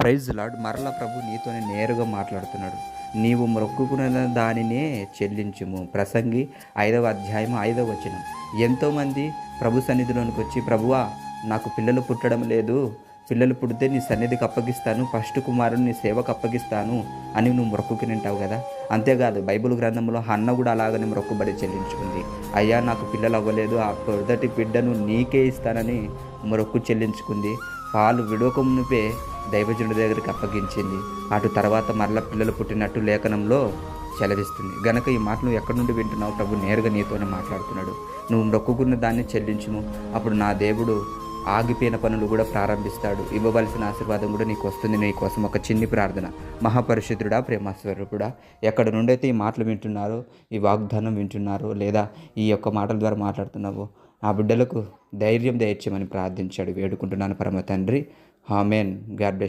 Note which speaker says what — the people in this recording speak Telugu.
Speaker 1: Praise lord. మరలా ప్రభు నీతోనే నేరుగా మాట్లాడుతున్నాడు. నీవు మొక్కుకున్న దానినే చెల్లించుము. ప్రసంగి 5వ అధ్యాయం 5వ వచనం. ఎంతోమంది ప్రభు సన్నిధిలోనికి వచ్చి, ప్రభువా నాకు పిల్లలు పుట్టడం లేదు, పిల్లలు పుడితే నీ సన్నిధికి అప్పగిస్తాను, ఫస్ట్ కుమారుని నీ సేవకు అప్పగిస్తాను అని నువ్వు మొక్కుకుని ఉంటావు కదా. అంతేకాదు బైబిల్ గ్రంథంలో హన్న కూడా అలాగనే మొక్కుబడి చెల్లించుకుంది. అయ్యా నాకు పిల్లలు అవ్వలేదు, ఆ మొదటి బిడ్డను నీకే ఇస్తానని మొక్కు చెల్లించుకుంది. పాలు విడవకమునుపే దైవజనుడి దగ్గరికి అప్పగించింది. అటు తర్వాత మరలా పిల్లలు పుట్టినట్టు లేఖనంలో సెలవిస్తుంది. గనక ఈ మాటలు ఎక్కడి నుండి వింటున్నావు? ప్రభు నేరుగా నీతోనే మాట్లాడుతున్నాడు. నువ్వు మొక్కుకున్న దాన్ని చెల్లించుము, అప్పుడు నా దేవుడు ఆగిపోయిన పనులు కూడా ప్రారంభిస్తాడు. ఇవ్వవలసిన ఆశీర్వాదం కూడా నీకు వస్తుంది. నీ కోసం ఒక చిన్ని ప్రార్థన. మహాపరిశుద్ధుడా, ప్రేమస్వరూపుడా, ఎక్కడి నుండైతే ఈ మాటలు వింటున్నారో, ఈ వాగ్దానం వింటున్నారో, లేదా ఈ యొక్క మాటల ద్వారా మాట్లాడుతున్నావో, ఆ బిడ్డలకు ధైర్యం దయచేయమని ప్రార్థించాడు వేడుకుంటున్నాను పరమ తండ్రి. ఆమెన్. God bless.